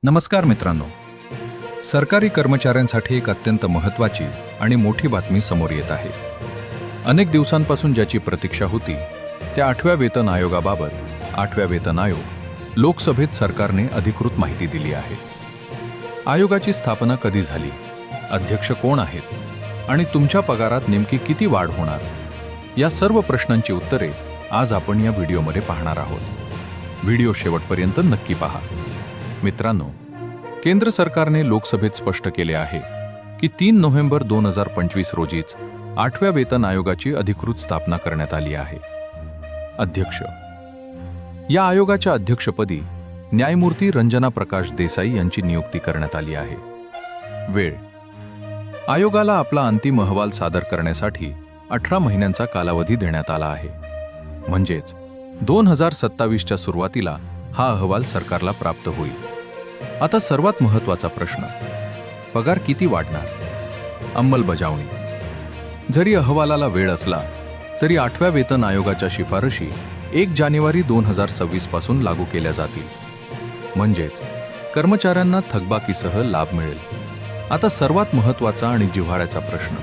नमस्कार मित्रांनो. सरकारी कर्मचाऱ्यांसाठी एक अत्यंत महत्त्वाची आणि मोठी बातमी समोर येत आहे. अनेक दिवसांपासून ज्याची प्रतीक्षा होती त्या 8व्या वेतन आयोगाबाबत 8व्या वेतन आयोग लोकसभेत सरकारने अधिकृत माहिती दिली आहे. आयोगाची स्थापना कधी झाली, अध्यक्ष कोण आहेत आणि तुमच्या पगारात नेमकी किती वाढ होणार, या सर्व प्रश्नांची उत्तरे आज आपण या व्हिडिओमध्ये पाहणार आहोत. व्हिडिओ शेवटपर्यंत नक्की पहा. मित्रांनो, केंद्र सरकारने लोकसभेत स्पष्ट केले आहे की 3 नोव्हेंबर 2025 रोजीच 8व्या वेतन आयोगाची अधिकृत स्थापना करण्यात आली आहे. अध्यक्ष. या आयोगाच्या अध्यक्षपदी न्यायमूर्ती रंजना प्रकाश देसाई यांची नियुक्ती करण्यात आली आहे. वेळ. आयोगाला आपला अंतिम अहवाल सादर करण्यासाठी 18 महिन्यांचा कालावधी देण्यात आला आहे. म्हणजेच 2027च्या सुरुवातीला हा अहवाल सरकारला प्राप्त होईल. आता सर्वात महत्त्वाचा प्रश्न, पगार किती वाढणार? अंमलबजावणी. जरी अहवालाला वेळ असला तरी 8व्या वेतन आयोगाच्या शिफारशी 1 जानेवारी 2026 पासून लागू केल्या जातील. म्हणजेच कर्मचाऱ्यांना थकबाकीसह लाभ मिळेल. आता सर्वात महत्त्वाचा आणि जिव्हाळ्याचा प्रश्न,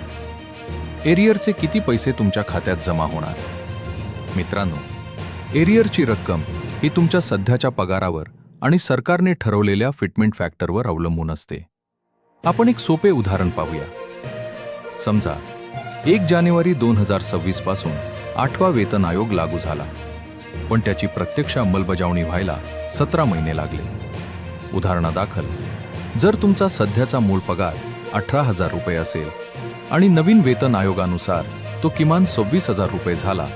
एरियरचे किती पैसे तुमच्या खात्यात जमा होणार? मित्रांनो, एरियरची रक्कम ही तुमच्या सध्याच्या पगारावर आणि सरकारने ठरवलेल्या फिटमेंट फॅक्टरवर अवलंबून असते. आपण एक सोपे उदाहरण पाहूया. समजा 1 जानेवारी 2026 पासून 8वा वेतन आयोग लागू झाला, पण त्याची प्रत्यक्ष अंमलबजावणी व्हायला 17 महिने लागले. उदाहरणादाखल, जर तुमचा सध्याचा मूळ पगार 18,000 रुपये असेल आणि नवीन वेतन आयोगानुसार तो किमान 26,000 रुपये झाला,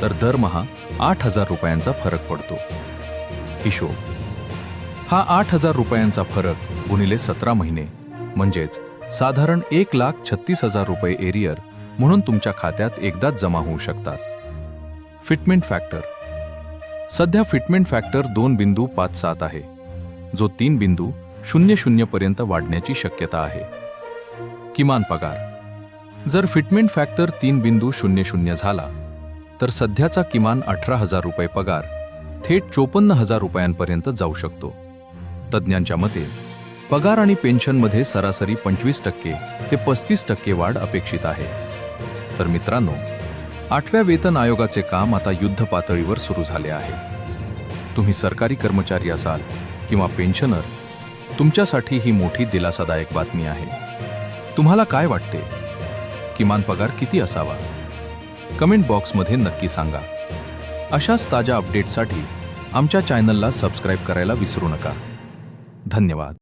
तर दरमहा 8,000 रुपयांचा फरक पडतो. हिशोब. हा 8,000 रुपयांचा फरक गुणिले 17 महिने म्हणजेच साधारण 1,36,000 रुपये एरियर म्हणून तुमच्या खात्यात एकदाच जमा होऊ शकतात. Fitment factor. सध्या फिटमेंट फॅक्टर 2.57 आहे, जो 3.00 पर्यंत वाढण्याची शक्यता आहे. किमान पगार. जर फिटमेंट फॅक्टर 3.00 झाला तर सध्याचा किमान 18,000 रुपये पगार थेट 54,000 रुपयांपर्यंत जाऊ शकतो. तज्ज्ञांच्या मते पगार आणि पेन्शनमध्ये सरासरी 25% ते 35% वाढ अपेक्षित आहे. तर मित्रांनो, 8व्या वेतन आयोगाचे काम आता युद्ध पातळीवर सुरू झाले आहे. तुम्ही सरकारी कर्मचारी असाल किंवा पेन्शनर, तुमच्यासाठी ही मोठी दिलासादायक बातमी आहे. तुम्हाला काय वाटते? किमान पगार किती असावा? कमेंट बॉक्समध्ये नक्की सांगा. अशाच ताज्या अपडेट्ससाठी आमच्या चॅनलला सबस्क्राईब करायला विसरू नका. धन्यवाद.